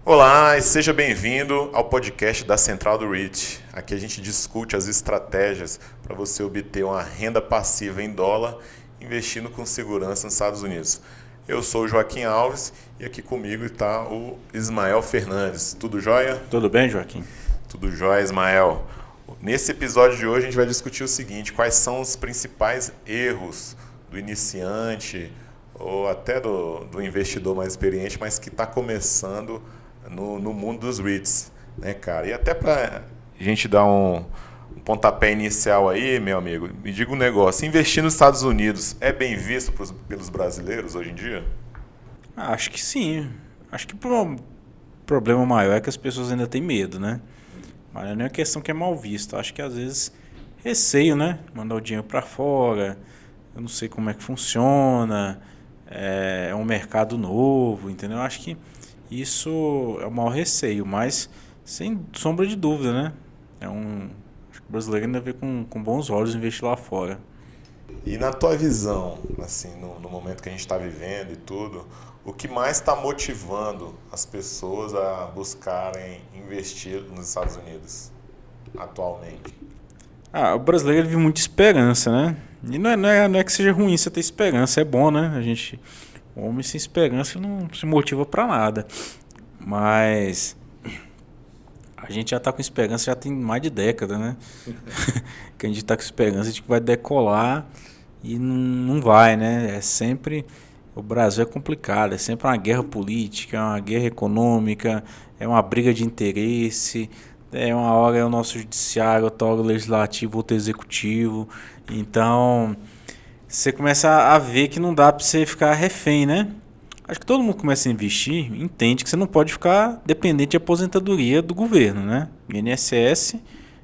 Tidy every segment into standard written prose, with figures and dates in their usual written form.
Olá e seja bem-vindo ao podcast da Central do REIT. Aqui a gente discute as estratégias para você obter uma renda passiva em dólar investindo com segurança nos Estados Unidos. Eu sou o Joaquim Alves e aqui comigo está o Ismael Fernandes. Tudo jóia? Tudo bem, Joaquim? Tudo jóia, Ismael. Nesse episódio de hoje a gente vai discutir o seguinte: quais são os principais erros do iniciante ou até do investidor mais experiente, mas que está começando no mundo dos REITs, né, cara? E até para a gente dar um pontapé inicial aí, meu amigo, me diga um negócio: investir nos Estados Unidos é bem visto pelos brasileiros hoje em dia? Acho que sim. Acho que o problema maior é que as pessoas ainda têm medo, né? Mas não é uma questão que é mal visto. Acho que às vezes receio, né? Mandar o dinheiro para fora, eu não sei como é que funciona, é um mercado novo, entendeu? Acho que isso é o maior receio, mas sem sombra de dúvida, né? Acho que o brasileiro ainda vê com bons olhos investir lá fora. E na tua visão, assim, no momento que a gente está vivendo e tudo, o que mais está motivando as pessoas a buscarem investir nos Estados Unidos atualmente? O brasileiro ele vive muita esperança, né? E não é que seja ruim você ter esperança, é bom, né? O homem sem esperança não se motiva para nada. Mas a gente já está com esperança, já tem mais de década, né? Que a gente está com esperança de que vai decolar e não vai, né? O Brasil é complicado, é sempre uma guerra política, é uma guerra econômica, é uma briga de interesse. Uma hora é o nosso judiciário, outra hora o legislativo, outro executivo. Então, você começa a ver que não dá para você ficar refém, né? Acho que todo mundo começa a investir, entende que você não pode ficar dependente de aposentadoria do governo, né? O INSS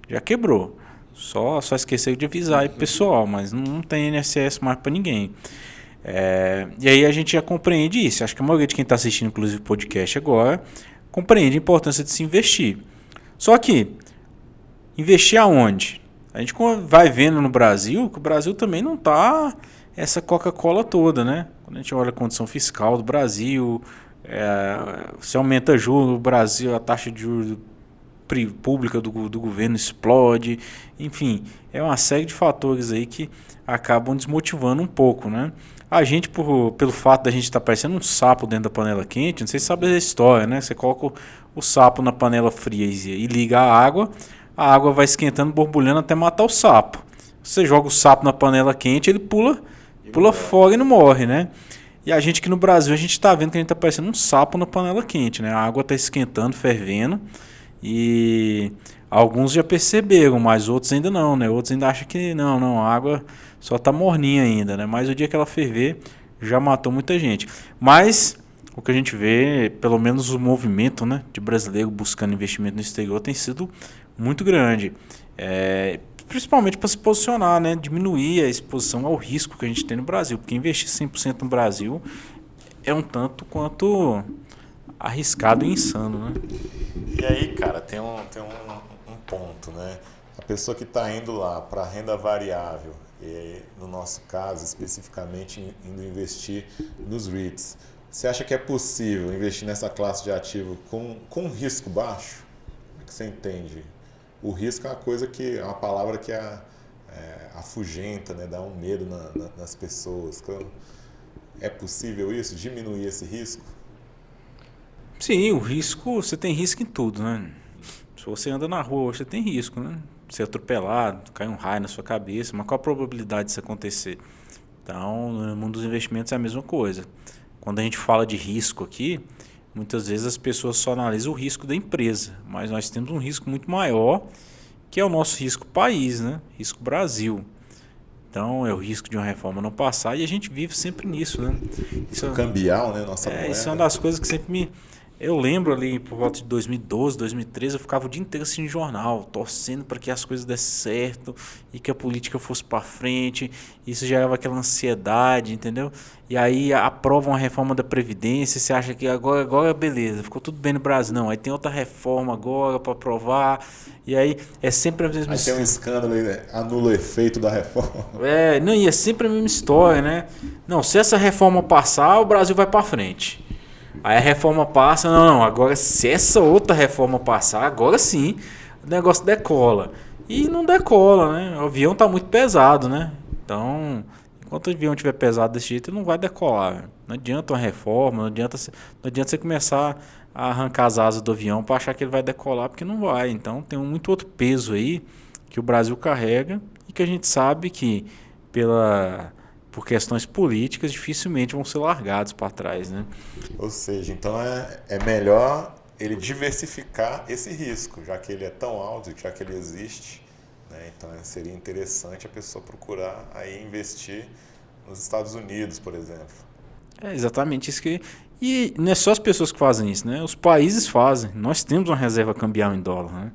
já quebrou. Só esqueceu de avisar aí pessoal, mas não tem INSS mais para ninguém. E aí a gente já compreende isso. Acho que a maioria de quem está assistindo, inclusive, o podcast agora, compreende a importância de se investir. Só que, investir aonde? A gente vai vendo no Brasil que o Brasil também não está essa Coca-Cola toda, né? Quando a gente olha a condição fiscal do Brasil, se aumenta juros, o Brasil, a taxa de juros pública do governo explode. Enfim, é uma série de fatores aí que acabam desmotivando um pouco, né? A gente, pelo fato da gente estar parecendo um sapo dentro da panela quente, não sei se sabe a história, né? Você coloca o sapo na panela fria e liga a água vai esquentando, borbulhando até matar o sapo. Você joga o sapo na panela quente, ele pula fora e não morre, né? E a gente aqui no Brasil, a gente está vendo que a gente está parecendo um sapo na panela quente, né? A água está esquentando, fervendo, e alguns já perceberam, mas outros ainda não, né? Outros ainda acham que não, a água só está morninha ainda, né? Mas o dia que ela ferver, já matou muita gente. Mas o que a gente vê, pelo menos o movimento, né, de brasileiro buscando investimento no exterior tem sido muito grande. Principalmente para se posicionar, né? Diminuir a exposição ao risco que a gente tem no Brasil. Porque investir 100% no Brasil é um tanto quanto arriscado e insano, né? E aí, cara, tem um ponto, né? A pessoa que está indo lá para renda variável, e no nosso caso, especificamente, indo investir nos REITs, você acha que é possível investir nessa classe de ativo com risco baixo? Como é que você entende? O risco é uma palavra que afugenta, né? Dá um medo nas pessoas. É possível isso? Diminuir esse risco? Sim, o risco, você tem risco em tudo, né? Se você anda na rua, você tem risco, né? Ser atropelado, cair um raio na sua cabeça, mas qual a probabilidade disso acontecer? Então, no mundo dos investimentos é a mesma coisa. Quando a gente fala de risco aqui, muitas vezes as pessoas só analisam o risco da empresa, mas nós temos um risco muito maior, que é o nosso risco país, né? Risco Brasil. Então, é o risco de uma reforma não passar e a gente vive sempre nisso, né? Isso cambial, né? Nossa moeda. Isso é uma das coisas que sempre Eu lembro ali por volta de 2012, 2013, eu ficava o dia inteiro assistindo jornal, torcendo para que as coisas dessem certo e que a política fosse para frente. Isso gerava aquela ansiedade, entendeu? E aí aprovam a reforma da Previdência, você acha que agora beleza, ficou tudo bem no Brasil. Não, aí tem outra reforma agora para aprovar, e aí é sempre a mesma história. Aí tem um escândalo aí, né? Anula o efeito da reforma. Não, e é sempre a mesma história, né? Não, se essa reforma passar, o Brasil vai para frente. Aí a reforma passa, não, agora se essa outra reforma passar, agora sim o negócio decola. E não decola, né? O avião tá muito pesado, né? Então, enquanto o avião estiver pesado desse jeito, ele não vai decolar. Não adianta uma reforma, não adianta você começar a arrancar as asas do avião para achar que ele vai decolar, porque não vai. Então tem muito outro peso aí que o Brasil carrega e que a gente sabe que por questões políticas dificilmente vão ser largados para trás, né? Ou seja, então é melhor ele diversificar esse risco, já que ele é tão alto, já que ele existe, né? Então seria interessante a pessoa procurar aí investir nos Estados Unidos, por exemplo. É exatamente isso que... E não é só as pessoas que fazem isso, né? Os países fazem. Nós temos uma reserva cambial em dólar, né?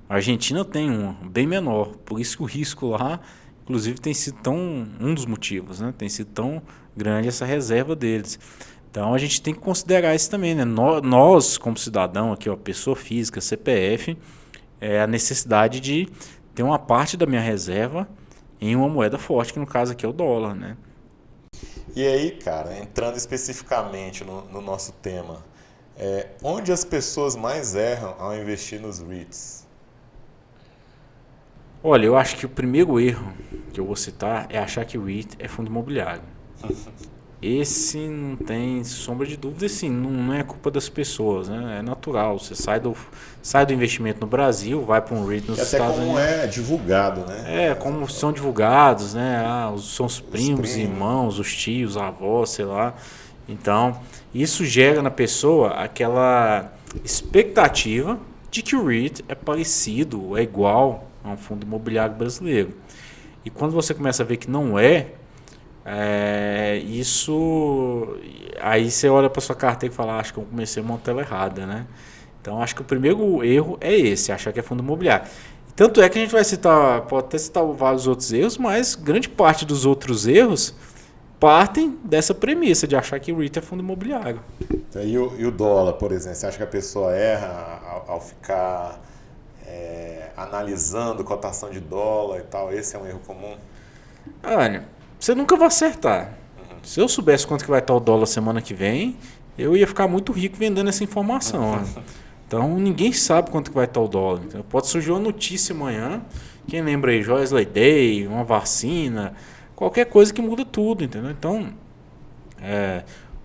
A Argentina tem uma, bem menor. Por isso que o risco lá, inclusive, tem sido um dos motivos, né? Tem sido tão grande essa reserva deles. Então a gente tem que considerar isso também, né? Nós, como cidadão aqui, ó, pessoa física, CPF, a necessidade de ter uma parte da minha reserva em uma moeda forte, que no caso aqui é o dólar, né? E aí, cara, entrando especificamente no nosso tema, onde as pessoas mais erram ao investir nos REITs? Olha, eu acho que o primeiro erro que eu vou citar é achar que o REIT é fundo imobiliário. Esse não tem sombra de dúvida, sim, não é culpa das pessoas, né? É natural. Você sai do investimento no Brasil, vai para um REIT nos Estados Unidos. Até como é divulgado, né? Como são divulgados, né? São os primos, irmãos, os tios, avós, sei lá. Então, isso gera na pessoa aquela expectativa de que o REIT é parecido, é igual a um fundo imobiliário brasileiro. E quando você começa a ver que não isso, aí você olha para sua carteira e fala, acho que eu comecei a montar ela errada, né? Então acho que o primeiro erro é esse, achar que é fundo imobiliário. Tanto é que a gente vai citar, pode até citar vários outros erros, mas grande parte dos outros erros partem dessa premissa de achar que o REIT é fundo imobiliário. E o dólar, por exemplo, você acha que a pessoa erra ao ficar analisando cotação de dólar e tal? Esse é um erro comum? Olha, você nunca vai acertar. Se eu soubesse quanto que vai estar o dólar semana que vem, eu ia ficar muito rico vendendo essa informação. Então ninguém sabe quanto que vai estar o dólar. Então, pode surgir uma notícia amanhã, quem lembra aí, Joesley Day, uma vacina, qualquer coisa que muda tudo, entendeu? Então,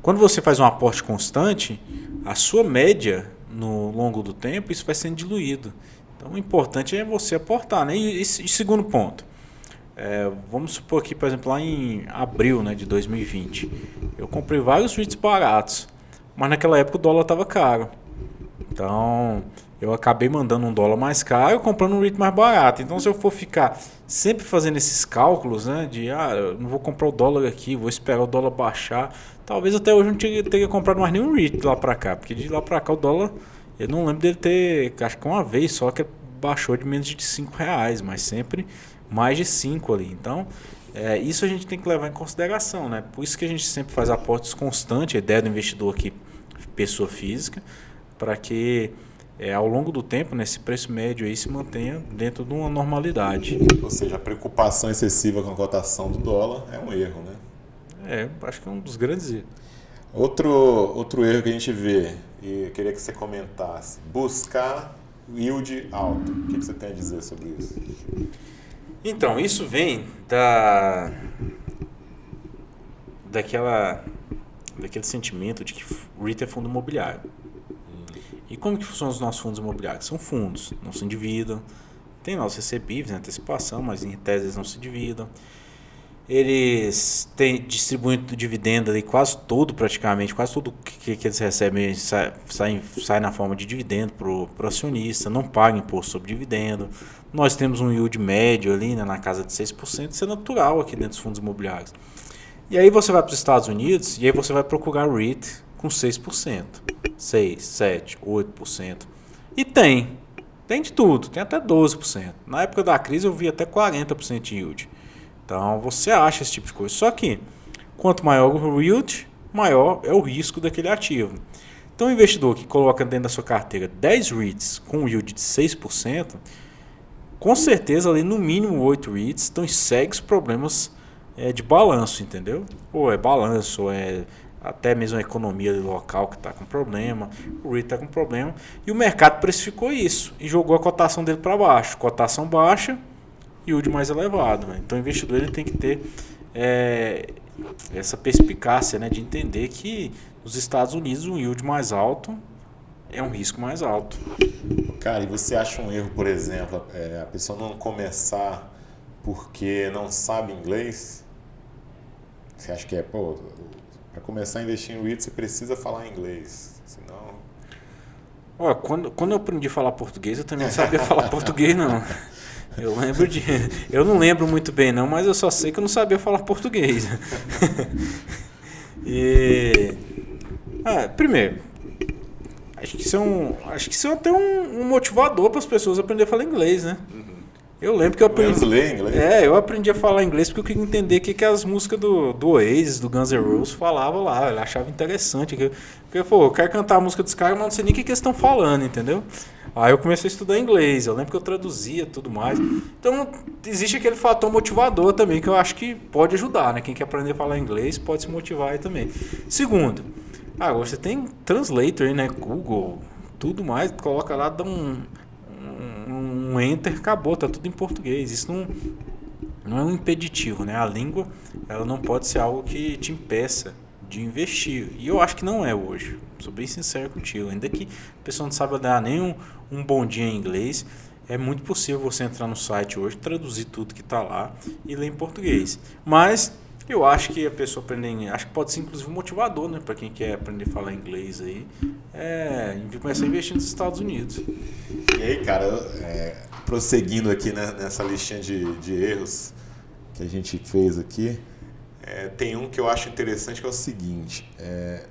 quando você faz um aporte constante, a sua média no longo do tempo, isso vai sendo diluído. Então o importante é você aportar, né? E segundo ponto, vamos supor aqui, por exemplo, lá em abril, né, de 2020, eu comprei vários REITs baratos, mas naquela época o dólar estava caro. Então eu acabei mandando um dólar mais caro e comprando um REIT mais barato. Então se eu for ficar sempre fazendo esses cálculos, né, de eu não vou comprar o dólar aqui, vou esperar o dólar baixar, talvez até hoje eu não teria comprado mais nenhum REIT lá para cá, porque de lá para cá o dólar, eu não lembro dele ter, acho que uma vez só que baixou de menos de R$5, mas sempre mais de 5 ali. Então, isso a gente tem que levar em consideração, né? Por isso que a gente sempre faz aportes constantes, a ideia do investidor aqui, pessoa física, para que ao longo do tempo, né, esse preço médio aí se mantenha dentro de uma normalidade. Ou seja, a preocupação excessiva com a cotação do dólar é um erro, né? Acho que é um dos grandes erros. Outro erro que a gente vê, e eu queria que você comentasse, buscar yield alto. O que você tem a dizer sobre isso? Então, isso vem daquele sentimento de que o REIT é fundo imobiliário. E como que funcionam os nossos fundos imobiliários? São fundos, não se endividam. Tem nossos recebíveis, antecipação, mas em tese eles não se endividam. Eles distribuem dividendo ali quase tudo que eles recebem sai na forma de dividendo para o acionista, não paga imposto sobre dividendo. Nós temos um yield médio ali, né, na casa de 6%, isso é natural aqui dentro dos fundos imobiliários. E aí você vai para os Estados Unidos e aí você vai procurar REIT com 6%, 6%, 7%, 8%. E tem de tudo, tem até 12%. Na época da crise eu vi até 40% de yield. Então você acha esse tipo de coisa. Só que quanto maior o yield, maior é o risco daquele ativo. Então o investidor que coloca dentro da sua carteira 10 REITs com um yield de 6%, com certeza ali no mínimo 8 REITs estão em sérios problemas de balanço, entendeu? Ou é balanço, ou é até mesmo a economia local que está com problema, o REIT está com problema, e o mercado precificou isso e jogou a cotação dele para baixo. Cotação baixa, yield mais elevado. Né? Então o investidor ele tem que ter essa perspicácia, né, de entender que nos Estados Unidos um yield mais alto é um risco mais alto. Cara, e você acha um erro, por exemplo, a pessoa não começar porque não sabe inglês? Você acha que para começar a investir em REIT você precisa falar inglês, senão... Ó, quando eu aprendi a falar português, eu também não sabia falar português, não. Eu não lembro muito bem, não, mas eu só sei que eu não sabia falar português. Primeiro, acho que isso é até um motivador para as pessoas aprenderem a falar inglês, né? Eu lembro que eu aprendi. Inglês? Eu aprendi a falar inglês porque eu queria entender o que as músicas do Oasis, do Guns N' Roses falavam lá. Eu achava interessante. Porque, eu quero cantar a música dos caras, mas não sei nem o que eles estão falando, entendeu? Aí eu comecei a estudar inglês. Eu lembro que eu traduzia tudo mais. Então, existe aquele fator motivador também que eu acho que pode ajudar, né? Quem quer aprender a falar inglês pode se motivar aí também. Segundo, agora você tem translator aí, né? Google, tudo mais. Coloca lá, dá um enter, acabou, tá tudo em português. Isso não é um impeditivo, né? A língua, ela não pode ser algo que te impeça de investir. E eu acho que não é hoje. Sou bem sincero contigo. Ainda que a pessoa não saiba dar nem um bom dia em inglês, é muito possível você entrar no site hoje, traduzir tudo que está lá e ler em português. Mas eu acho que a pessoa aprender, acho que pode ser inclusive um motivador, né, para quem quer aprender a falar inglês aí, começar a investir nos Estados Unidos. E aí, cara, prosseguindo aqui, né, nessa listinha de erros que a gente fez aqui, tem um que eu acho interessante que é o seguinte,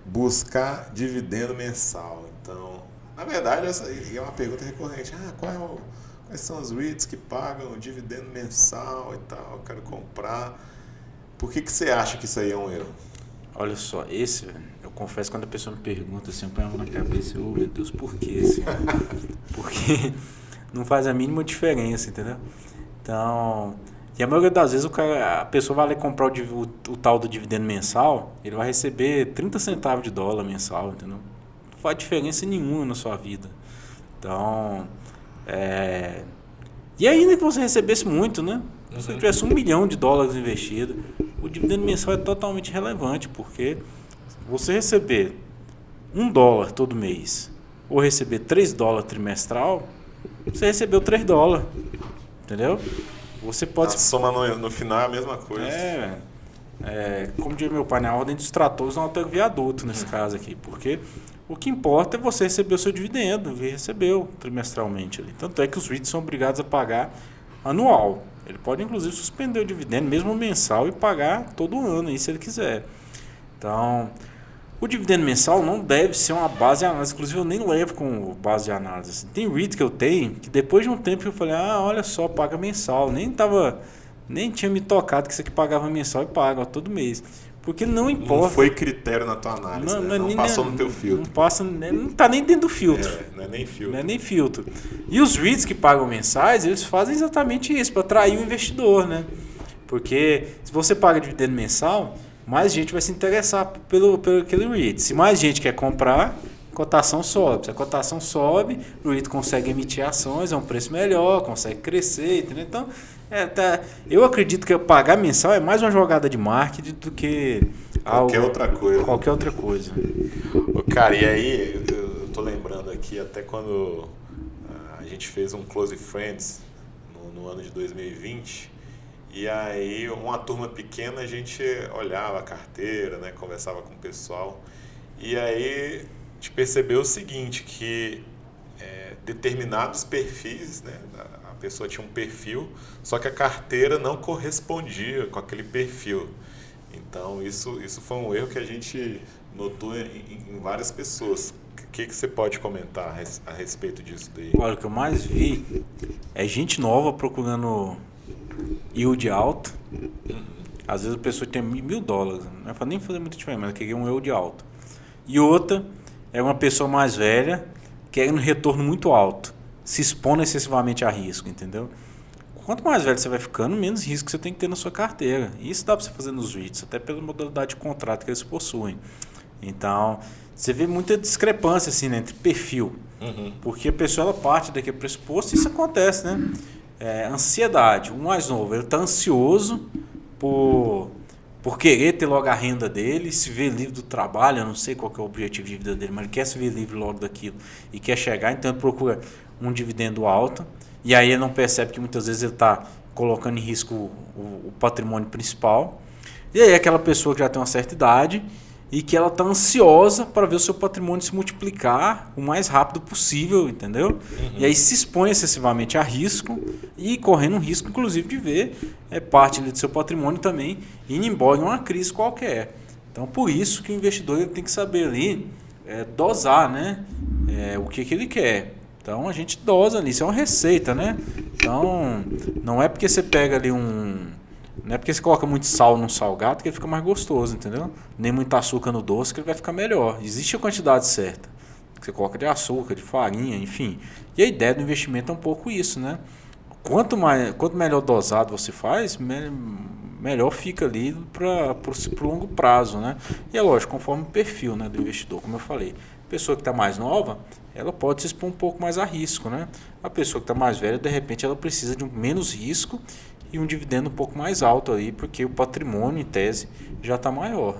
buscar dividendo mensal. Então, na verdade, essa é uma pergunta recorrente. Quais são os REITs que pagam dividendo mensal e tal? Eu quero comprar. Por que você acha que isso aí é um erro? Olha só, eu confesso, quando a pessoa me pergunta assim, eu ponho a mão na cabeça, meu Deus, por quê? Assim, porque não faz a mínima diferença, entendeu? Então, e a maioria das vezes a pessoa vai lá comprar o tal do dividendo mensal, ele vai receber 30 centavos de dólar mensal, entendeu? Não faz diferença nenhuma na sua vida. Então, e ainda que você recebesse muito, né? Se você tivesse $1 milhão investido, o dividendo mensal é totalmente relevante, porque você receber $1 todo mês ou receber $3 trimestral, você recebeu $3, entendeu? Você pode... A soma no final é a mesma coisa. Como diz meu pai, na ordem dos tratores não tem viaduto nesse caso aqui, porque o que importa é você receber o seu dividendo, e recebeu trimestralmente ali. Tanto é que os REITs são obrigados a pagar anual. Ele pode, inclusive, suspender o dividendo, mesmo mensal, e pagar todo ano, aí, se ele quiser. Então, o dividendo mensal não deve ser uma base de análise. Inclusive, eu nem levo como base de análise. Tem REIT que eu tenho, que depois de um tempo eu falei, olha só, paga mensal. Nem tinha me tocado que isso aqui pagava mensal e paga todo mês. Porque não importa. Não foi critério na tua análise, não passou no teu filtro. Não passa, não está nem dentro do filtro. Não é nem filtro. Não é nem filtro. E os REITs que pagam mensais, eles fazem exatamente isso, para atrair o investidor, né? Porque se você paga dividendo mensal, mais gente vai se interessar pelo aquele REIT. Se mais gente quer comprar, a cotação sobe. Se a cotação sobe, o REIT consegue emitir ações, é um preço melhor, consegue crescer, entendeu? Então, eu acredito que pagar mensal é mais uma jogada de marketing do que qualquer outra coisa. Cara, e aí eu tô lembrando aqui até quando a gente fez um Close Friends no ano de 2020, e aí uma turma pequena a gente olhava a carteira, né, conversava com o pessoal, e aí a gente percebeu o seguinte, que determinados perfis, né, a pessoa tinha um perfil, só que a carteira não correspondia com aquele perfil. Então, isso foi um erro que a gente notou em várias pessoas. O que você pode comentar a respeito disso daí? Olha, o que eu mais vi é gente nova procurando yield alto. Às vezes a pessoa tem $1.000, não vai nem fazer muita diferença, mas quer um yield alto. E outra é uma pessoa mais velha querendo retorno muito alto, se expondo excessivamente a risco, entendeu? Quanto mais velho você vai ficando, menos risco você tem que ter na sua carteira. E isso dá para você fazer nos REITs, até pela modalidade de contrato que eles possuem. Então, você vê muita discrepância assim, né, entre perfil. Porque a pessoa ela parte daquele pressuposto e isso acontece, né? Ansiedade. O mais novo, ele está ansioso por querer ter logo a renda dele, se ver livre do trabalho. Eu não sei qual que é o objetivo de vida dele, mas ele quer se ver livre logo daquilo e quer chegar, então ele procura um dividendo alto. E aí ele não percebe que muitas vezes ele está colocando em risco o patrimônio principal. E aí aquela pessoa que já tem uma certa idade e que ela está ansiosa para ver o seu patrimônio se multiplicar o mais rápido possível, entendeu? E aí se expõe excessivamente a risco e correndo um risco, inclusive, de ver parte ali do seu patrimônio também indo embora em uma crise qualquer. Então, por isso que o investidor ele tem que saber ali dosar, né? O que ele quer. Então, a gente dosa ali. Isso é uma receita, né? Então, não é porque você pega ali Não é porque você coloca muito sal no salgado que ele fica mais gostoso, entendeu? Nem muito açúcar no doce que ele vai ficar melhor. Existe a quantidade certa. Você coloca de açúcar, de farinha, enfim. E a ideia do investimento é um pouco isso, né? Quanto melhor dosado você faz, melhor fica ali para o longo prazo, né? E é lógico, conforme o perfil, né, do investidor, como eu falei. A pessoa que está mais nova, ela pode se expor um pouco mais a risco, né? A pessoa que está mais velha, de repente, ela precisa de um menos risco e um dividendo um pouco mais alto aí, porque o patrimônio, em tese, já está maior.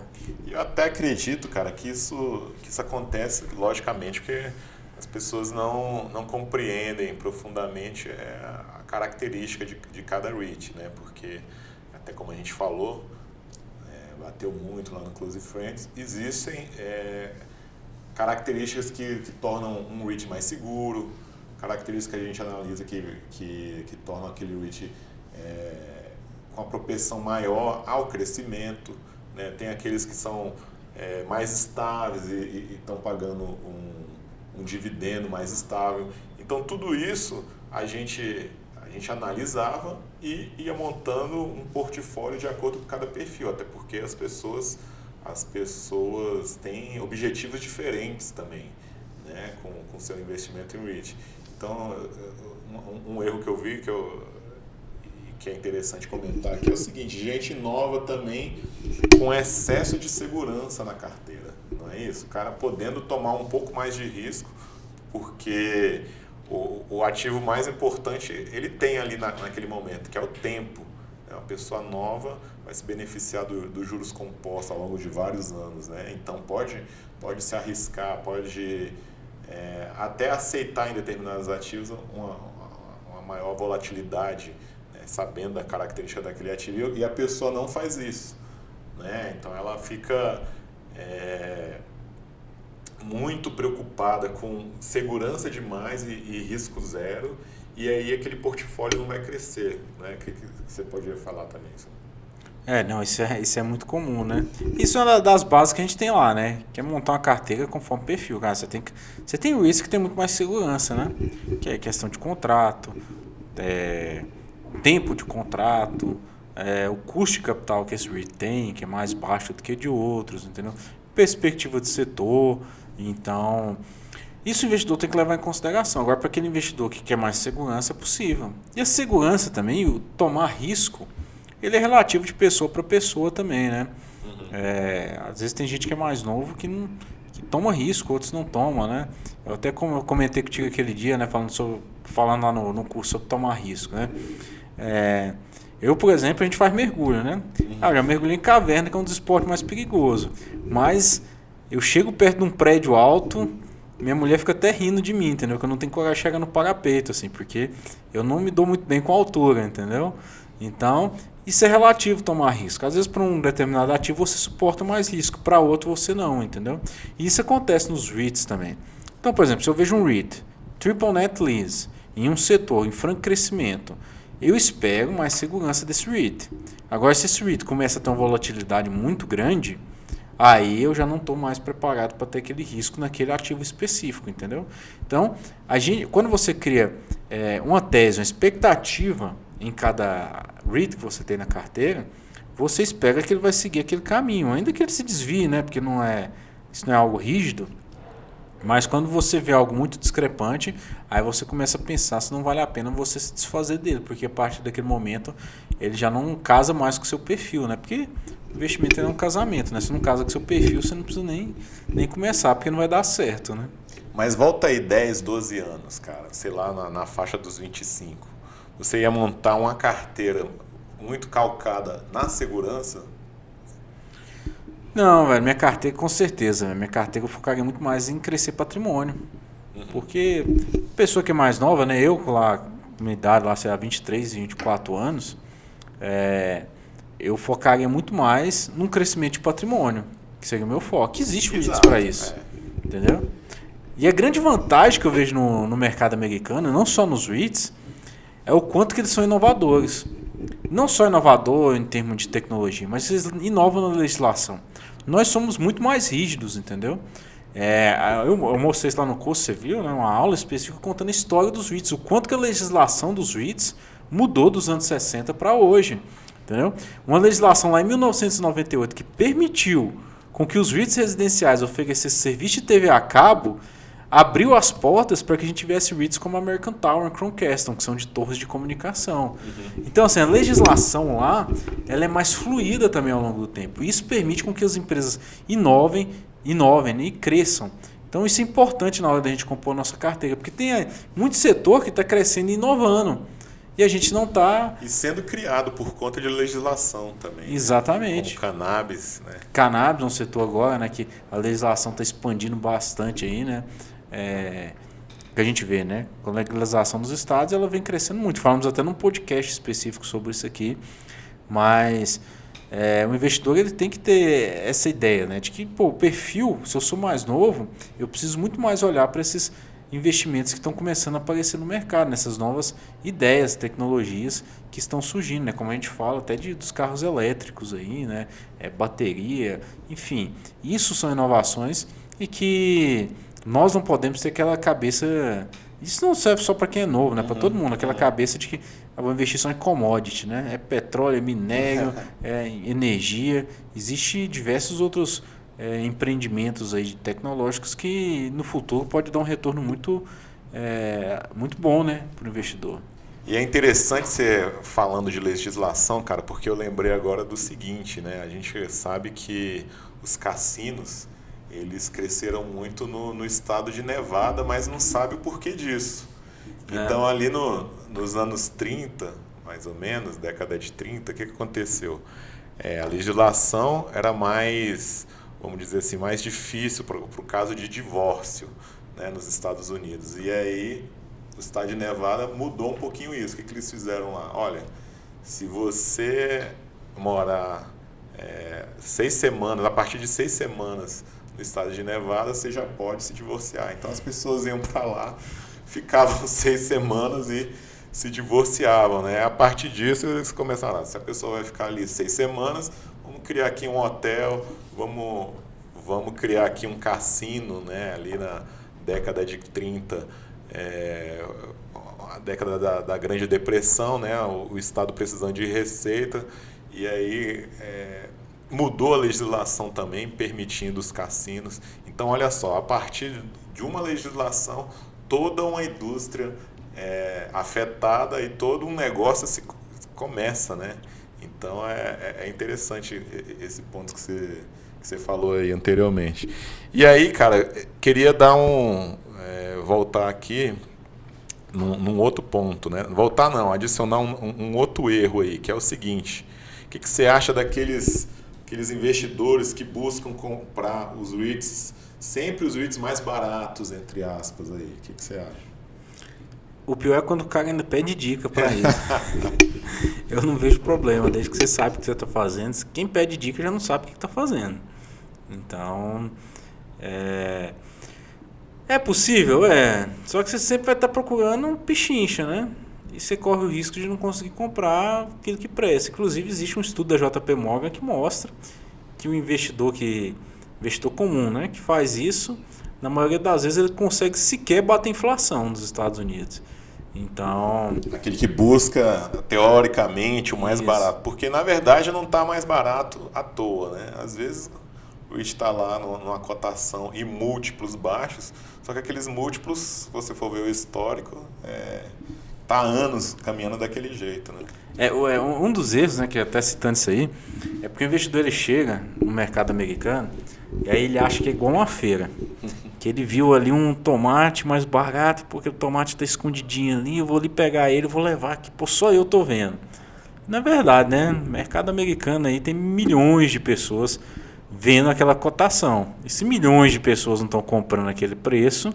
Eu até acredito, cara, que isso acontece, logicamente, porque as pessoas não compreendem profundamente a característica de cada REIT, né? Porque, até como a gente falou, bateu muito lá no Close Friends, existem características que tornam um REIT mais seguro, características que a gente analisa que tornam aquele REIT com a propensão maior ao crescimento, né? Tem aqueles que são mais estáveis e estão pagando um dividendo mais estável. Então tudo isso a gente analisava e ia montando um portfólio de acordo com cada perfil, até porque as pessoas têm objetivos diferentes também, né? com seu investimento em REIT. Então um erro que eu vi que é interessante comentar aqui é o seguinte: gente nova também com excesso de segurança na carteira, não é isso? O cara podendo tomar um pouco mais de risco, porque o ativo mais importante ele tem ali naquele momento, que é o tempo. Uma pessoa nova vai se beneficiar dos juros compostos ao longo de vários anos, né? Então pode se arriscar, pode até aceitar em determinados ativos uma maior volatilidade, sabendo da característica daquele ativo, e a pessoa não faz isso, né? Então ela fica muito preocupada com segurança demais e risco zero, e aí aquele portfólio não vai crescer, né? O que você poderia falar também? Não, isso é muito comum, né? Isso é uma das bases que a gente tem lá, né? Que é montar uma carteira conforme perfil, cara. Você tem o risco que tem muito mais segurança, né? Que é questão de contrato, tempo de contrato, o custo de capital que esse REIT tem, que é mais baixo do que de outros, entendeu? Perspectiva de setor. Então, isso o investidor tem que levar em consideração. Agora, para aquele investidor que quer mais segurança, é possível. E a segurança também, o tomar risco, ele é relativo de pessoa para pessoa também, né? Às vezes tem gente que é mais novo que toma risco, outros não tomam, né? Eu até comentei contigo aquele dia, né? Falando lá no curso sobre tomar risco, né? Eu, por exemplo, a gente faz mergulho, né? Eu já mergulhei em caverna, que é um dos esportes mais perigosos. Mas eu chego perto de um prédio alto, minha mulher fica até rindo de mim, entendeu? Que eu não tenho coragem de chegar no parapeito, assim, porque eu não me dou muito bem com a altura, entendeu? Então, isso é relativo tomar risco. Às vezes, para um determinado ativo, você suporta mais risco, para outro, você não, entendeu? E isso acontece nos REITs também. Então, por exemplo, se eu vejo um REIT, Triple Net Lease, em um setor em franco crescimento, eu espero mais segurança desse REIT. Agora, se esse REIT começa a ter uma volatilidade muito grande, aí eu já não estou mais preparado para ter aquele risco naquele ativo específico, entendeu? Então, quando você cria uma tese, uma expectativa em cada REIT que você tem na carteira, você espera que ele vai seguir aquele caminho, ainda que ele se desvie, né? Porque isso não é algo rígido. Mas quando você vê algo muito discrepante, aí você começa a pensar se não vale a pena você se desfazer dele, porque a partir daquele momento ele já não casa mais com o seu perfil, né? Porque investimento é um casamento, né? Se não casa com seu perfil, você não precisa nem começar, porque não vai dar certo, né? Mas volta aí 10, 12 anos, cara, sei lá, na faixa dos 25. Você ia montar uma carteira muito calcada na segurança? Não, velho, minha carteira com certeza. Minha carteira eu focaria muito mais em crescer patrimônio. Porque pessoa que é mais nova, né? Eu lá, minha idade lá, sei lá, 23, 24 anos, eu focaria muito mais no crescimento de patrimônio, que seria o meu foco. Existe REITs para isso, entendeu? E a grande vantagem que eu vejo no mercado americano, não só nos REITs, é o quanto que eles são inovadores. Não só inovador em termos de tecnologia, mas eles inovam na legislação. Nós somos muito mais rígidos, entendeu? Eu mostrei isso lá no curso, você viu, né? Uma aula específica contando a história dos REITs, o quanto que a legislação dos REITs mudou dos anos 60 para hoje, entendeu? Uma legislação lá em 1998 que permitiu com que os REITs residenciais oferecessem serviço de TV a cabo, abriu as portas para que a gente tivesse REITs como a American Tower e Crown Castle, que são de torres de comunicação. Então, assim, a legislação lá ela é mais fluida também ao longo do tempo. Isso permite com que as empresas inovem e cresçam. Então, isso é importante na hora da gente compor a nossa carteira, porque tem muito setor que está crescendo e inovando. E a gente não está... E sendo criado por conta de legislação também. Exatamente. Né? Como cannabis. Né? Cannabis é um setor agora, né, que a legislação está expandindo bastante aí, né? Que a gente vê, né? Com a legalização dos estados, ela vem crescendo muito. Falamos até num podcast específico sobre isso aqui. Mas o investidor ele tem que ter essa ideia, né? De que, o perfil, se eu sou mais novo, eu preciso muito mais olhar para esses investimentos que estão começando a aparecer no mercado, nessas novas ideias, tecnologias que estão surgindo, né? Como a gente fala até dos carros elétricos aí, né? Bateria, enfim. Isso são inovações e que nós não podemos ter aquela cabeça... Isso não serve só para quem é novo, né? Para todo mundo, aquela cabeça de que eu vou investir só em commodity, né? É petróleo, é minério, é energia. Existem diversos outros empreendimentos aí tecnológicos que no futuro pode dar um retorno muito bom, né, para o investidor. E é interessante você falando de legislação, cara, porque eu lembrei agora do seguinte, né? A gente sabe que os cassinos, eles cresceram muito no estado de Nevada, mas não sabe o porquê disso. Então ali nos anos 30, mais ou menos, década de 30, o que aconteceu? A legislação era mais, vamos dizer assim, mais difícil para o caso de divórcio, né, nos Estados Unidos. E aí o estado de Nevada mudou um pouquinho isso. O que eles fizeram lá? Olha, se você morar 6 semanas, a partir de 6 semanas no estado de Nevada, você já pode se divorciar. Então as pessoas iam para lá, ficavam 6 semanas e se divorciavam, né? A partir disso eles começaram, se a pessoa vai ficar ali 6 semanas, vamos criar aqui um hotel, vamos criar aqui um cassino, né? Ali na década de 30, a década da Grande Depressão, né? O Estado precisando de receita, e aí mudou a legislação também, permitindo os cassinos. Então, olha só, a partir de uma legislação, toda uma indústria afetada e todo um negócio se começa, né? Então, é interessante esse ponto que você falou aí anteriormente. E aí, cara, queria dar voltar aqui num outro ponto, né? Voltar não, adicionar um outro erro aí, que é o seguinte: o que você acha daqueles investidores que buscam comprar os REITs, sempre os REITs mais baratos, entre aspas, aí? O que você acha? O pior é quando o cara ainda pede dica para isso. Eu não vejo problema, desde que você sabe o que você está fazendo. Quem pede dica já não sabe o que está fazendo. Então, é possível? Só que você sempre vai estar procurando um pichincha, né? E você corre o risco de não conseguir comprar aquilo que presta. Inclusive, existe um estudo da JP Morgan que mostra que o investidor comum, né, que faz isso, na maioria das vezes ele consegue sequer bater a inflação dos Estados Unidos. Então, aquele que busca, teoricamente, o mais barato. Porque, na verdade, não está mais barato à toa, né? Às vezes, o REIT está lá numa cotação e múltiplos baixos, só que aqueles múltiplos, se você for ver o histórico, tá há anos caminhando daquele jeito, né? Um dos erros, né, que até citando isso aí, é porque o investidor ele chega no mercado americano e aí ele acha que é igual uma feira. Que ele viu ali um tomate mais barato, porque o tomate está escondidinho ali, eu vou ali pegar ele, vou levar aqui, pô, só eu tô vendo. Na verdade, né, no mercado americano aí tem milhões de pessoas vendo aquela cotação. E se milhões de pessoas não estão comprando aquele preço,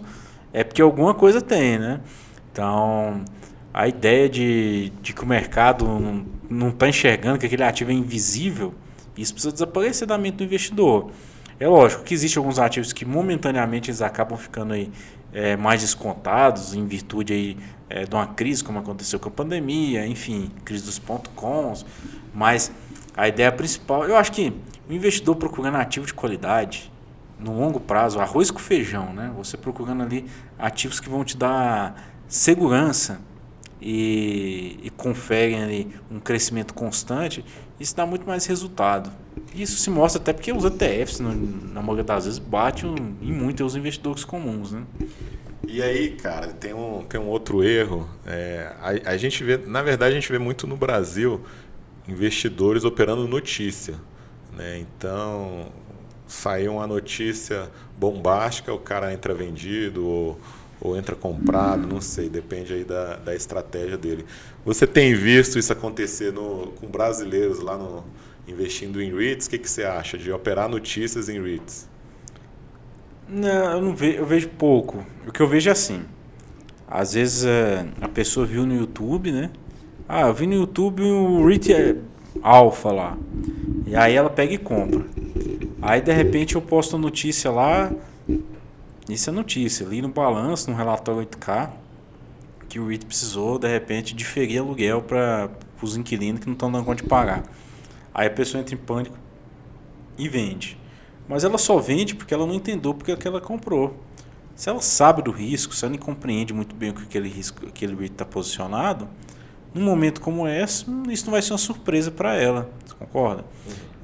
é porque alguma coisa tem, né? Então, a ideia de que o mercado não está enxergando que aquele ativo é invisível, isso precisa desaparecer da mente do investidor. É lógico que existem alguns ativos que momentaneamente eles acabam ficando aí, mais descontados em virtude aí, de uma crise, como aconteceu com a pandemia, enfim, crise dos .coms, mas a ideia principal, eu acho que o investidor procurando ativo de qualidade, no longo prazo, arroz com feijão, né? Você procurando ali ativos que vão te dar segurança e conferem ali um crescimento constante, isso dá muito mais resultado. Isso se mostra até porque os ETFs, na maioria das vezes, batem em muito os investidores comuns, né? E aí, cara, tem um outro erro. A gente vê, na verdade, a gente vê muito no Brasil investidores operando notícia, né? Então, saiu uma notícia bombástica, o cara entra vendido ou entra comprado, não sei, depende aí da estratégia dele. Você tem visto isso acontecer com brasileiros lá investindo em REITs? O que você acha de operar notícias em REITs? Não, eu não vejo, eu vejo pouco. O que eu vejo é assim. Às vezes a pessoa viu no YouTube, né? Ah, eu vi no YouTube o REIT Alpha lá. E aí ela pega e compra. Aí de repente eu posto a notícia lá. Isso é notícia. Ali no balanço, no relatório 8K, que o REIT precisou de repente diferir aluguel para os inquilinos que não estão dando conta de pagar. Aí a pessoa entra em pânico e vende. Mas ela só vende porque ela não entendeu porque que ela comprou. Se ela sabe do risco, se ela compreende muito bem o que aquele REIT está posicionado, num momento como esse, isso não vai ser uma surpresa para ela. Você concorda?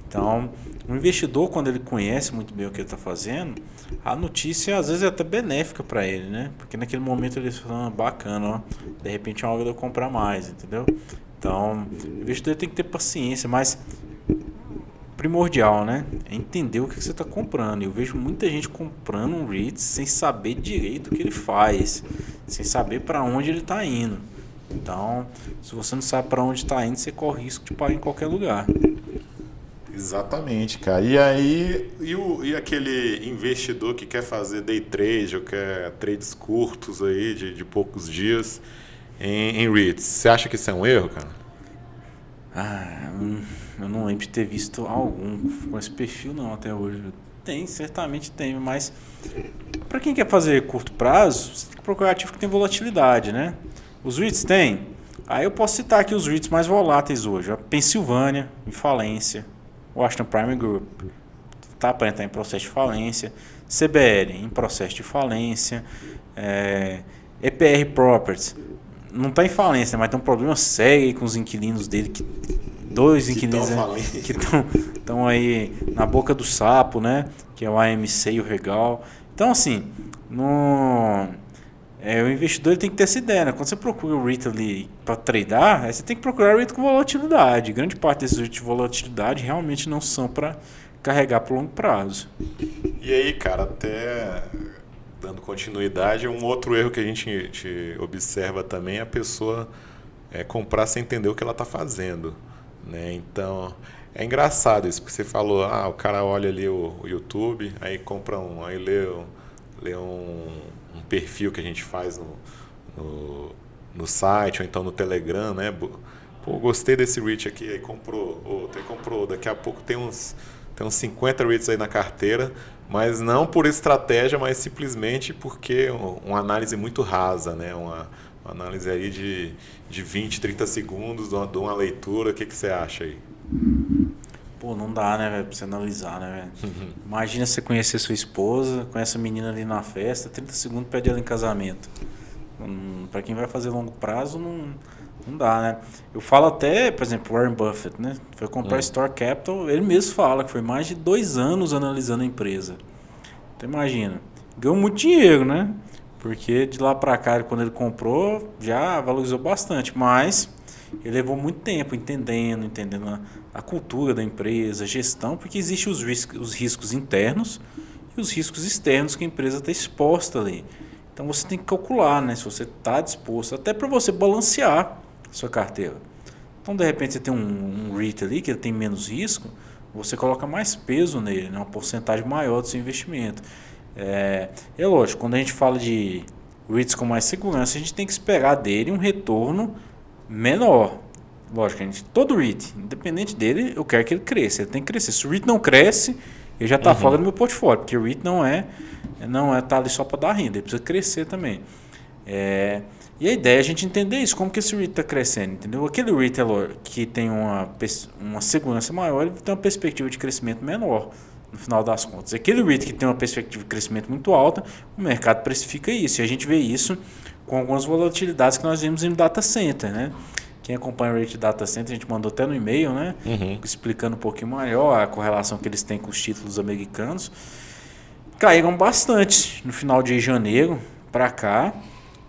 Então, o investidor, quando ele conhece muito bem o que ele está fazendo, a notícia às vezes é até benéfica para ele, né? Porque naquele momento ele fala, bacana, ó, de repente é uma hora de eu comprar mais, entendeu? Então, o investidor tem que ter paciência, mas primordial, né? É entender o que você está comprando. Eu vejo muita gente comprando um REIT sem saber direito o que ele faz, sem saber para onde ele está indo. Então, se você não sabe para onde está indo, você corre risco de parar em qualquer lugar. Exatamente, cara. E aí, e aquele investidor que quer fazer day trade ou quer trades curtos aí de poucos dias em REITs? Você acha que isso é um erro, cara? Eu não lembro de ter visto algum com esse perfil não até hoje. Tem, certamente tem, mas para quem quer fazer curto prazo, você tem que procurar ativo que tem volatilidade, né? Os REITs tem. Aí eu posso citar aqui os REITs mais voláteis hoje. A Pensilvânia, em falência. Washington Prime Group está para entrar em processo de falência. CBL, em processo de falência. EPR Properties, não está em falência, mas tem um problema sério com os inquilinos dele. Dois inquilinos que estão aí na boca do sapo, né? Que é o AMC e o Regal. Então, assim, o investidor tem que ter essa ideia, né? Quando você procura o REIT ali para tradar, você tem que procurar o REIT com volatilidade. Grande parte desses REITs de volatilidade realmente não são para carregar para longo prazo. E aí, cara, até dando continuidade, um outro erro que a gente observa também é a pessoa comprar sem entender o que ela está fazendo, né? Então, é engraçado isso, porque você falou, o cara olha ali o YouTube, aí compra aí lê um perfil que a gente faz no site ou então no Telegram, né? Pô, gostei desse REIT aqui, aí comprou, daqui a pouco tem uns 50 REITs aí na carteira, mas não por estratégia, mas simplesmente porque uma análise muito rasa, né? Uma análise aí de 20, 30 segundos de uma leitura. O que você acha aí? Pô, não dá, né, velho, pra você analisar, né, velho? Imagina você conhecer sua esposa, conhece a menina ali na festa, 30 segundos pede ela em casamento. Pra quem vai fazer longo prazo, não dá, né? Eu falo até, por exemplo, Warren Buffett, né? Foi comprar Store Capital, ele mesmo fala que foi mais de 2 anos analisando a empresa. Então imagina, ganhou muito dinheiro, né? Porque de lá para cá, quando ele comprou, já valorizou bastante, mas ele levou muito tempo entendendo a cultura da empresa, a gestão, porque existem os riscos internos e os riscos externos que a empresa está exposta ali. Então você tem que calcular, né, se você está disposto, até para você balancear a sua carteira. Então, de repente, você tem um REIT ali que ele tem menos risco, você coloca mais peso nele, né, uma porcentagem maior do seu investimento. É lógico, quando a gente fala de REITs com mais segurança, a gente tem que esperar dele um retorno menor. Lógico, todo REIT, independente dele, eu quero que ele cresça. Ele tem que crescer. Se o REIT não cresce, ele já está fora do meu portfólio, porque o REIT não tá ali só para dar renda, ele precisa crescer também. E a ideia é a gente entender isso, como que esse REIT está crescendo, entendeu? Aquele REIT que tem uma segurança maior, ele tem uma perspectiva de crescimento menor, no final das contas. Aquele REIT que tem uma perspectiva de crescimento muito alta, o mercado precifica isso, e a gente vê isso com algumas volatilidades que nós vimos em data center, né? Quem acompanha o REIT Data Center, a gente mandou até no e-mail, né? Explicando um pouquinho maior a correlação que eles têm com os títulos americanos. Caíram bastante no final de janeiro para cá.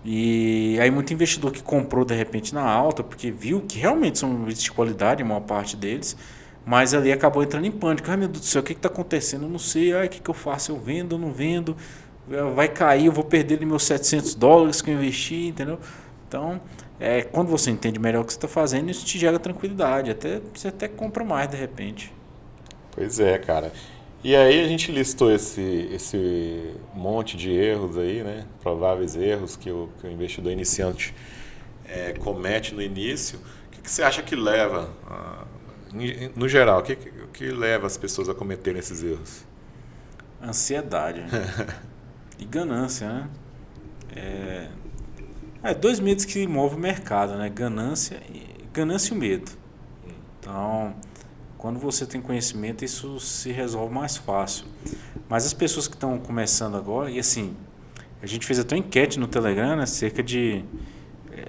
E aí muito investidor que comprou de repente na alta, porque viu que realmente são REITs de qualidade, a maior parte deles, mas ali acabou entrando em pânico. Ai meu Deus do céu, o que está acontecendo? Eu não sei, o que eu faço? Eu vendo, eu não vendo? Vai cair, eu vou perder ali meus $700 que eu investi, entendeu? Então, quando você entende melhor o que você está fazendo, isso te gera tranquilidade, você até compra mais de repente. Pois é, cara. E aí a gente listou esse monte de erros aí, né? Prováveis erros que o investidor iniciante comete no início. O que você acha que leva, no geral, o que leva as pessoas a cometerem esses erros? Ansiedade e ganância, né? Dois medos que movem o mercado, né? Ganância e o medo. Então, quando você tem conhecimento, isso se resolve mais fácil. Mas as pessoas que estão começando agora, e assim, a gente fez até uma enquete no Telegram, né? Cerca de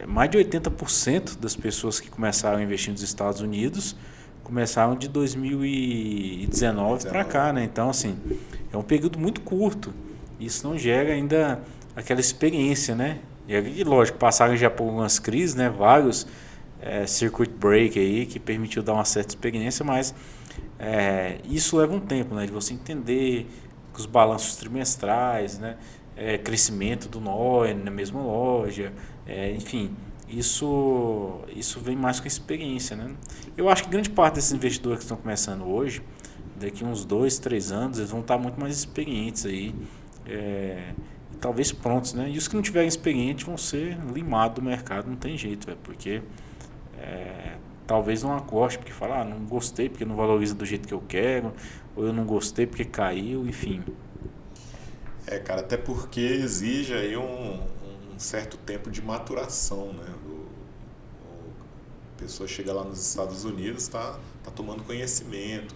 mais de 80% das pessoas que começaram a investir nos Estados Unidos começaram de 2019 para cá, né? Então, assim, é um período muito curto. Isso não gera ainda aquela experiência, né? E lógico, passaram já por algumas crises, né? Vários circuit break aí que permitiu dar uma certa experiência, mas isso leva um tempo, né? De você entender os balanços trimestrais, né? Crescimento do NOI na mesma loja, enfim, isso vem mais com a experiência, né? Eu acho que grande parte desses investidores que estão começando hoje, daqui uns 2, 3 anos, eles vão estar muito mais experientes aí, talvez prontos, né? E os que não tiverem experiente vão ser limados do mercado, não tem jeito, porque talvez não goste, porque fala, não gostei porque não valoriza do jeito que eu quero, ou eu não gostei porque caiu, enfim. Cara, até porque exige aí um certo tempo de maturação, né? A pessoa chega lá nos Estados Unidos, tá tomando conhecimento,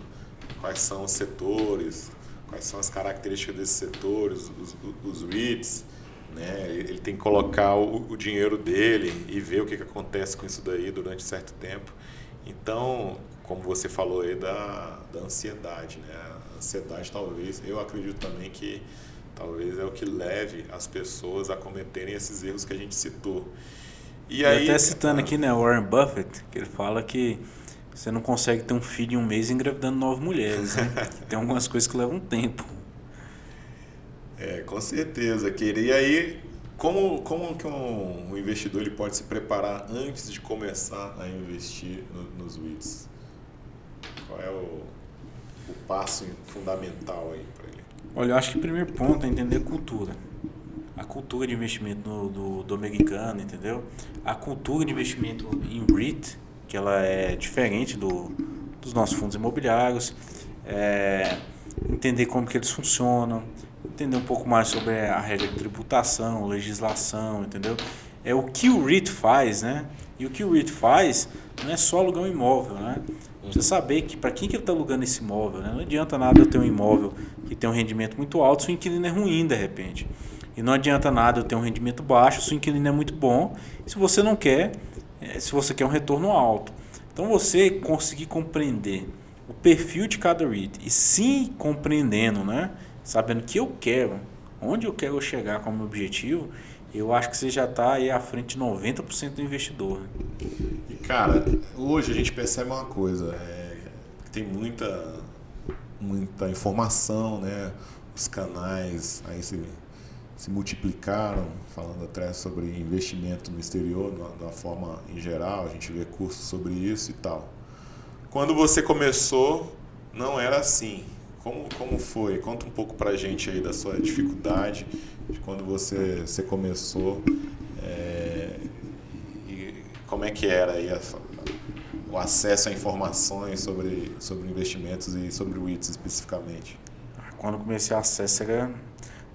quais são os setores, quais são as características desses setores, os REITs, né? Ele tem que colocar o dinheiro dele e ver o que acontece com isso daí durante certo tempo. Então, como você falou aí da ansiedade, né? A ansiedade talvez, eu acredito também que talvez é o que leve as pessoas a cometerem esses erros que a gente citou. E aí, até citando aqui, né, Warren Buffett, que ele fala que você não consegue ter um filho em um mês engravidando 9 mulheres, né? Tem algumas coisas que levam tempo. Com certeza. E aí, como que um investidor ele pode se preparar antes de começar a investir nos REITs? Qual é o passo fundamental aí para ele? Olha, eu acho que o primeiro ponto é entender cultura. A cultura de investimento do americano, entendeu? A cultura de investimento em REIT, que ela é diferente dos nossos fundos imobiliários. Entender como que eles funcionam, entender um pouco mais sobre a regra de tributação, legislação, entendeu? É o que o REIT faz, né? E o que o REIT faz não é só alugar um imóvel, né? Precisa saber que para quem que ele está alugando esse imóvel, né? Não adianta nada eu ter um imóvel que tem um rendimento muito alto se o inquilino é ruim de repente. E não adianta nada eu ter um rendimento baixo se o inquilino é muito bom, se você não quer, se você quer um retorno alto. Então você conseguir compreender o perfil de cada REIT e sim compreendendo, né? Sabendo que eu quero onde eu quero chegar como objetivo, eu acho que você já está aí à frente de 90% do investidor. E, cara, hoje a gente percebe uma coisa, que tem muita informação, né? Os canais aí se multiplicaram, falando até sobre investimento no exterior, de uma forma em geral, a gente vê cursos sobre isso e tal. Quando você começou, não era assim. Como foi? Conta um pouco pra gente aí da sua dificuldade, de quando você começou, e como é que era aí o acesso a informações sobre investimentos e sobre o REITs especificamente. Quando eu comecei o acesso era...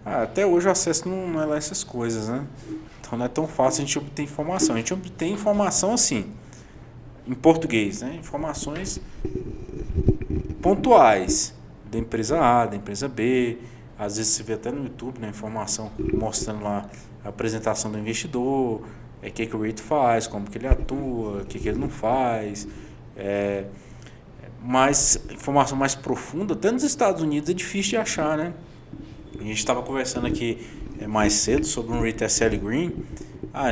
até hoje o acesso não é lá essas coisas, né? Então não é tão fácil a gente obter informação. A gente obtém informação assim, em português, né? Informações pontuais da empresa A, da empresa B. Às vezes você vê até no YouTube, né, informação mostrando lá a apresentação do investidor, o que o REIT faz, como que ele atua, o que ele não faz. Mas informação mais profunda, até nos Estados Unidos é difícil de achar, né? A gente estava conversando aqui mais cedo sobre um REIT SL Green.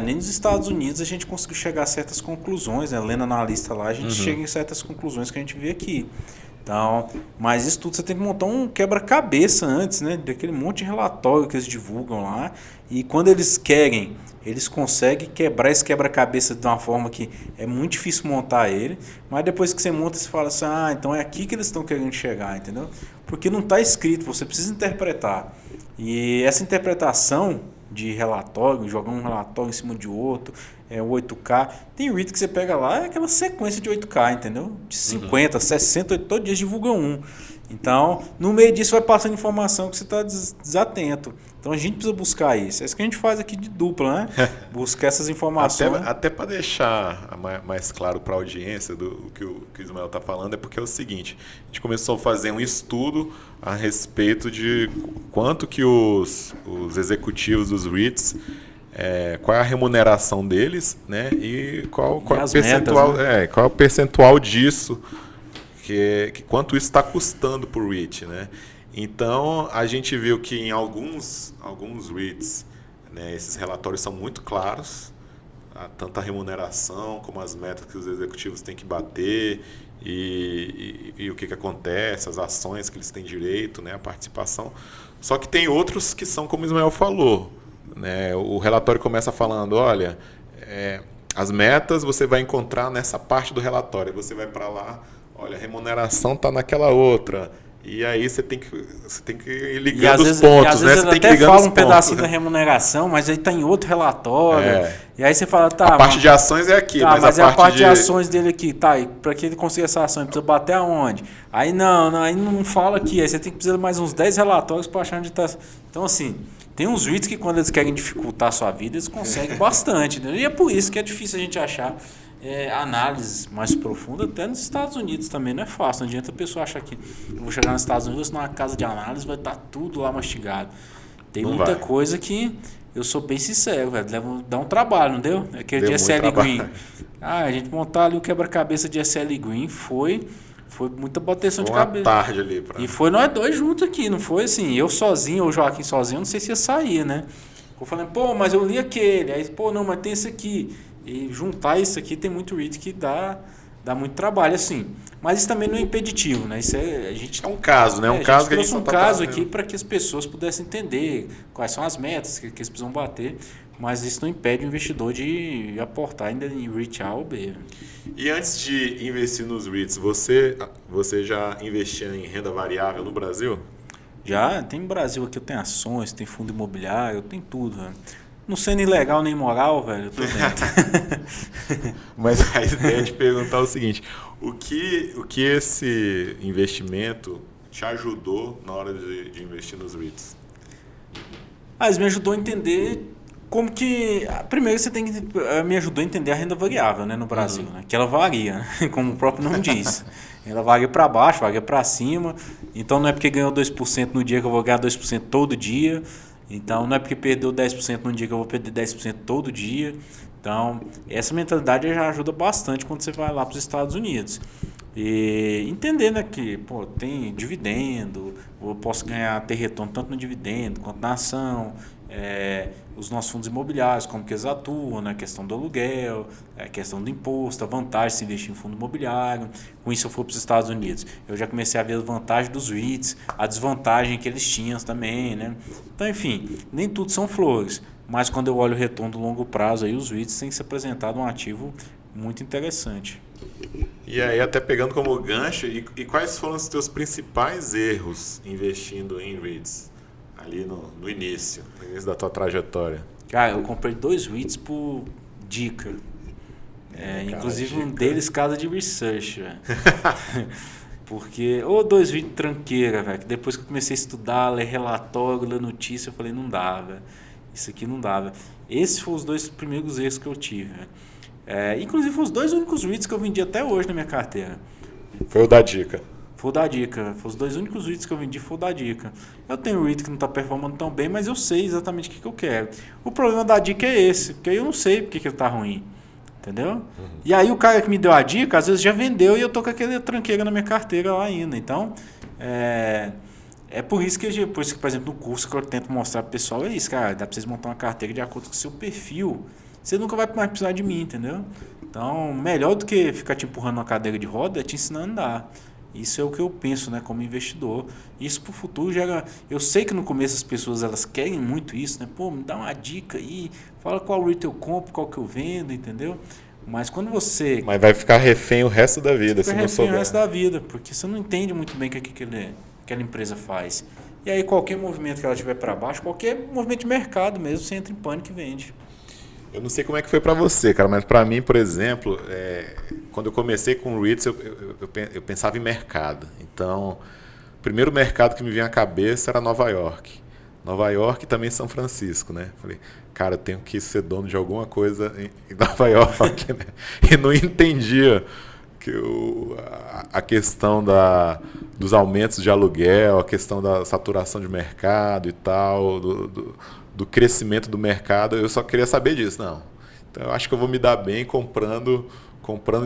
Nem nos Estados Unidos a gente conseguiu chegar a certas conclusões, né? Lendo na lista lá, a gente chega em certas conclusões que a gente vê aqui. Então, mas isso tudo você tem que montar um quebra-cabeça antes, né? Daquele monte de relatório que eles divulgam lá. E quando eles querem, eles conseguem quebrar esse quebra-cabeça de uma forma que é muito difícil montar ele. Mas depois que você monta, você fala assim, então é aqui que eles estão querendo chegar, entendeu? Porque não está escrito, você precisa interpretar. E essa interpretação de relatório, jogar um relatório em cima de outro, o 8K. Tem REIT que você pega lá, é aquela sequência de 8K, entendeu? De 50, 60, todo dia divulga um. Então, no meio disso vai passando informação que você está desatento. Então a gente precisa buscar isso. É isso que a gente faz aqui de dupla, né? Buscar essas informações. Até para deixar mais claro para a audiência do que o Ismael está falando, é porque é o seguinte, a gente começou a fazer um estudo a respeito de quanto que os executivos dos REITs, qual é a remuneração deles, né? E qual é o percentual, metas, né? Qual é o percentual disso, que quanto isso está custando para o REIT, né? Então, a gente viu que em alguns REITs, né, esses relatórios são muito claros, tanto a remuneração como as metas que os executivos têm que bater e o que acontece, as ações que eles têm direito, né, a participação. Só que tem outros que são como o Ismael falou, né? O relatório começa falando, olha, as metas você vai encontrar nessa parte do relatório, você vai para lá, olha, a remuneração está naquela outra. E aí você tem que ir ligando os pontos, né? Você até fala um pedacinho da remuneração, mas aí está em outro relatório. E aí você fala, tá... A parte de ações é aqui, mas a parte de ações dele aqui, tá, e para que ele consiga essa ação, ele precisa bater aonde? Aí não fala aqui, aí você tem que precisar de mais uns 10 relatórios para achar onde está... Então, assim, tem uns REITs que quando eles querem dificultar a sua vida, eles conseguem bastante, né? E é por isso que é difícil a gente achar análise mais profunda, até nos Estados Unidos também não é fácil. Não adianta a pessoa achar que eu vou chegar nos Estados Unidos, numa casa de análise, vai estar tudo lá mastigado. Tem muita coisa que eu sou bem sincero, velho, dá um trabalho, não deu? Aquele de SL Green. A gente montar ali o quebra-cabeça de SL Green foi muita bateção de cabeça. Tarde ali E foi nós dois juntos aqui, não foi assim, eu sozinho ou o Joaquim sozinho, não sei se ia sair, né? Eu falei, mas eu li aquele, aí, não, mas tem esse aqui. E juntar isso aqui tem muito REIT que dá muito trabalho, assim. Mas isso também não é impeditivo, né? Isso a gente, é um caso, né? A gente trouxe um caso aqui para que as pessoas pudessem entender quais são as metas que eles precisam bater. Mas isso não impede o investidor de aportar ainda em REIT A ou B. E antes de investir nos REITs, você já investia em renda variável no Brasil? Já, tem no Brasil aqui, eu tenho ações, tem fundo imobiliário, eu tenho tudo, velho. Não sendo ilegal nem moral, velho, eu tô dentro. Mas a ideia é de perguntar o seguinte, o que esse investimento te ajudou na hora de investir nos REITs? Isso me ajudou a entender como que... Primeiro você me ajudou a entender a renda variável, né, no Brasil, né? Que ela varia, né? Como o próprio nome diz. Ela varia para baixo, varia para cima. Então não é porque ganhou 2% no dia que eu vou ganhar 2% todo dia. Então não é porque perdeu 10% num dia que eu vou perder 10% todo dia. Então essa mentalidade já ajuda bastante quando você vai lá para os Estados Unidos. E entender, né, que pô, tem dividendo, eu posso ter retorno tanto no dividendo quanto na ação, os nossos fundos imobiliários, como que eles atuam, né, a questão do aluguel, a questão do imposto, a vantagem de se investir em fundo imobiliário. Com isso eu for para os Estados Unidos, eu já comecei a ver as vantagens dos REITs, a desvantagem que eles tinham também, né? Então, enfim, nem tudo são flores, mas quando eu olho o retorno do longo prazo, aí os REITs têm se apresentado um ativo muito interessante. E aí, até pegando como gancho, e quais foram os teus principais erros investindo em REITs ali no início da tua trajetória? Cara, eu comprei 2 REITs por dica. Inclusive dica. Um deles casa de research, velho. Porque, ou 2 REITs tranqueira, velho, que depois que eu comecei a estudar, ler relatório, ler notícia, eu falei, não dá, velho. Isso aqui não dá, velho. Esses foram os 2 primeiros erros que eu tive, velho. Inclusive foram os 2 únicos REITs que eu vendi até hoje na minha carteira. Foi o da dica. Foi o da dica. Foram os 2 únicos REITs que eu vendi, foi o da dica. Eu tenho REIT que não está performando tão bem, mas eu sei exatamente o que eu quero. O problema da dica é esse, porque eu não sei porque ele está ruim. Entendeu? Uhum. E aí o cara que me deu a dica, às vezes já vendeu e eu tô com aquele tranqueira na minha carteira lá ainda. Então, é por isso que, por exemplo, no curso que eu tento mostrar pro pessoal, é isso, cara, dá pra vocês montar uma carteira de acordo com o seu perfil. Você nunca vai mais precisar de mim, entendeu? Então, melhor do que ficar te empurrando uma cadeira de roda é te ensinar a andar. Isso é o que eu penso, né, como investidor. Isso pro futuro gera... Eu sei que no começo as pessoas elas querem muito isso, né? Pô, me dá uma dica aí, fala qual REIT eu compro, qual que eu vendo, entendeu? Mas quando você... Mas vai ficar refém o resto da vida, se não souber. Refém o resto da vida, porque você não entende muito bem o que aquela empresa faz. E aí qualquer movimento que ela tiver para baixo, qualquer movimento de mercado mesmo, você entra em pânico e vende. Eu não sei como é que foi para você, cara, mas para mim, por exemplo, quando eu comecei com o REITs, eu pensava em mercado. Então, o primeiro mercado que me vinha à cabeça era Nova York. Nova York e também São Francisco, né? Falei, cara, eu tenho que ser dono de alguma coisa em Nova York, né? E não entendia que a questão dos aumentos de aluguel, a questão da saturação de mercado e tal, do crescimento do mercado, eu só queria saber disso, não. Então eu acho que eu vou me dar bem comprando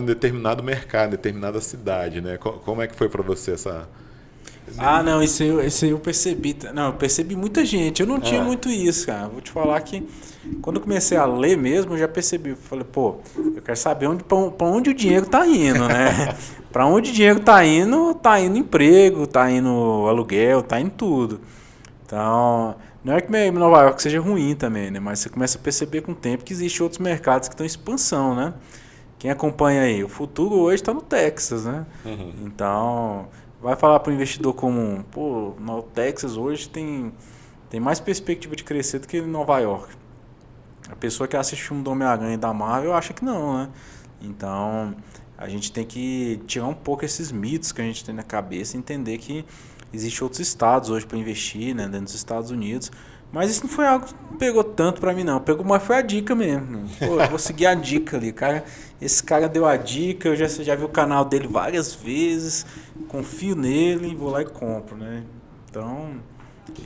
em determinado mercado, em determinada cidade, né? Como é que foi para você essa... Não, isso aí eu percebi. Não, eu percebi muita gente. Eu não tinha muito isso, cara. Vou te falar que quando eu comecei a ler mesmo, eu já percebi. Falei, pô, eu quero saber para onde o dinheiro tá indo, né? Para onde o dinheiro tá indo emprego, tá indo aluguel, tá indo tudo. Então, não é que Nova York seja ruim também, né? Mas você começa a perceber com o tempo que existem outros mercados que estão em expansão, né? Quem acompanha aí? O futuro hoje está no Texas, né? Uhum. Então... Vai falar para o investidor comum, pô, no Texas hoje tem mais perspectiva de crescer do que em Nova York. A pessoa que assiste o filme do Homem-Aranha e da Marvel acha que não, né? Então, a gente tem que tirar um pouco esses mitos que a gente tem na cabeça e entender que existem outros estados hoje para investir, né, dentro dos Estados Unidos. Mas isso não foi algo que pegou tanto para mim, não. Mas foi a dica mesmo. Pô, eu vou seguir a dica ali, cara. Esse cara deu a dica, eu já vi o canal dele várias vezes, confio nele, vou lá e compro, né? Então,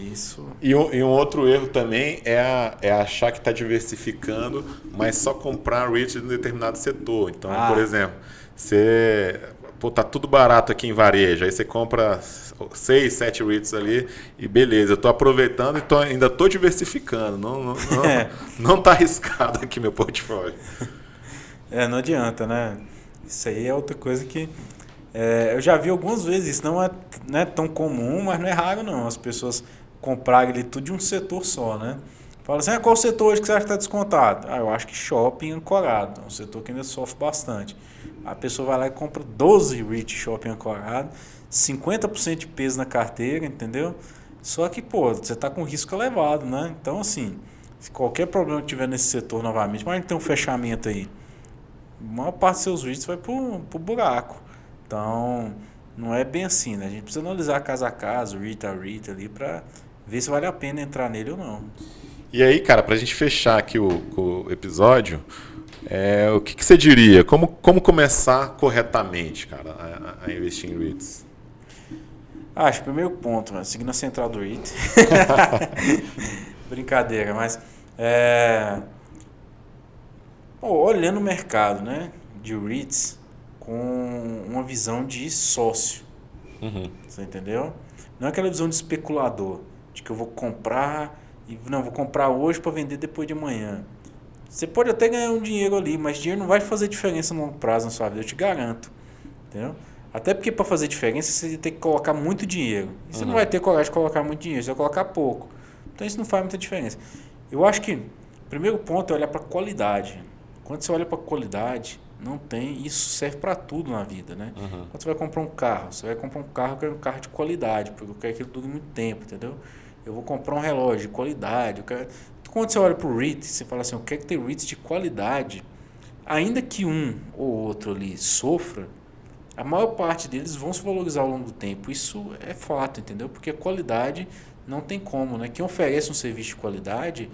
isso... E um outro erro também é achar que está diversificando, mas só comprar REIT de um determinado setor. Então, por exemplo, você... Pô, tá tudo barato aqui em varejo, aí você compra 6, 7 REITs ali e beleza, eu tô aproveitando e ainda tô diversificando, não tá arriscado aqui meu portfólio. Não adianta, né? Isso aí é outra coisa que eu já vi algumas vezes, isso não é tão comum, mas não é raro não, as pessoas comprarem ali tudo de um setor só, né? Fala assim, qual setor hoje que você acha que está descontado? Eu acho que shopping ancorado, é um setor que ainda sofre bastante. A pessoa vai lá e compra 12 REIT shopping ancorado, 50% de peso na carteira, entendeu? Só que, pô, você está com risco elevado, né? Então, assim, se qualquer problema que tiver nesse setor novamente, mas tem um fechamento aí, a maior parte dos seus REITs vai pro buraco. Então, não é bem assim, né? A gente precisa analisar casa a casa, REIT a REIT ali, para ver se vale a pena entrar nele ou não. E aí, cara, pra gente fechar aqui o episódio, o que você diria? Como começar corretamente, cara, a investir em REITs? Acho, primeiro ponto, né? Seguindo a central do REIT. Brincadeira, mas olhando o mercado, né, de REITs, com uma visão de sócio. Você entendeu? Não é aquela visão de especulador, de que eu vou comprar e não, vou comprar hoje para vender depois de amanhã. Você pode até ganhar um dinheiro ali, mas dinheiro não vai fazer diferença no longo prazo na sua vida, eu te garanto. Entendeu? Até porque para fazer diferença você tem que colocar muito dinheiro. E você não vai ter coragem de colocar muito dinheiro, você vai colocar pouco. Então isso não faz muita diferença. Eu acho que o primeiro ponto é olhar para a qualidade. Quando você olha para a qualidade, não tem, isso serve para tudo na vida, né? Quando você vai comprar um carro, eu quero um carro de qualidade, porque eu quero que ele dure muito tempo, entendeu? Eu vou comprar um relógio de qualidade. Quando você olha para o REIT, você fala assim, eu quero ter REITs de qualidade. Ainda que um ou outro ali sofra, a maior parte deles vão se valorizar ao longo do tempo. Isso é fato, entendeu? Porque a qualidade não tem como, né? Quem oferece um serviço de qualidade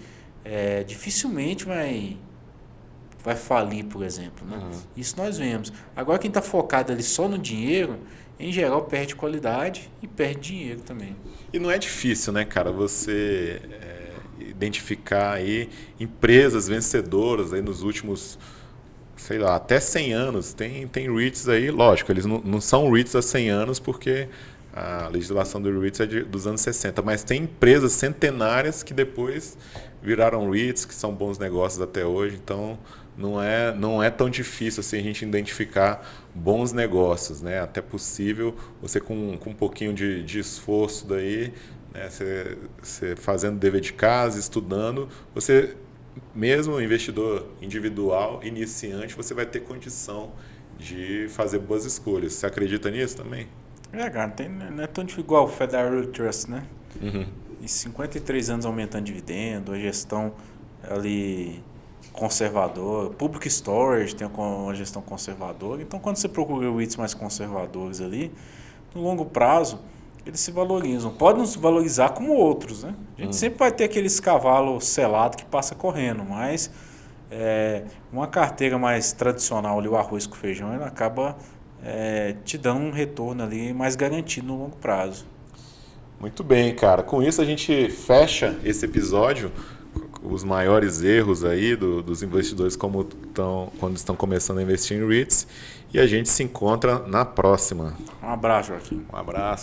dificilmente vai falir, por exemplo, né? Isso nós vemos. Agora quem está focado ali só no dinheiro, em geral perde qualidade e perde dinheiro também. E não é difícil, né, cara, você identificar aí empresas vencedoras aí nos últimos, sei lá, até 100 anos. Tem REITs aí, lógico, eles não são REITs há 100 anos porque a legislação do REITs é dos anos 60, mas tem empresas centenárias que depois viraram REITs, que são bons negócios até hoje, então não é tão difícil assim a gente identificar bons negócios, né? Até possível você com um pouquinho de esforço daí, né? Você fazendo dever de casa, estudando, você mesmo investidor individual, iniciante, você vai ter condição de fazer boas escolhas. Você acredita nisso também? Cara, não é tão igual o Federal Trust, né? E 53 anos aumentando dividendo, a gestão ali conservadora, Public Storage tem uma gestão conservadora. Então, quando você procura REITs mais conservadores ali, no longo prazo, eles se valorizam. Podem não se valorizar como outros, né? A gente sempre vai ter aqueles cavalos selados que passa correndo, mas uma carteira mais tradicional, ali, o arroz com feijão, ele acaba te dando um retorno ali mais garantido no longo prazo. Muito bem, cara. Com isso a gente fecha esse episódio, os maiores erros aí dos investidores quando estão começando a investir em REITs, e a gente se encontra na próxima. Um abraço, Joaquim. Um abraço.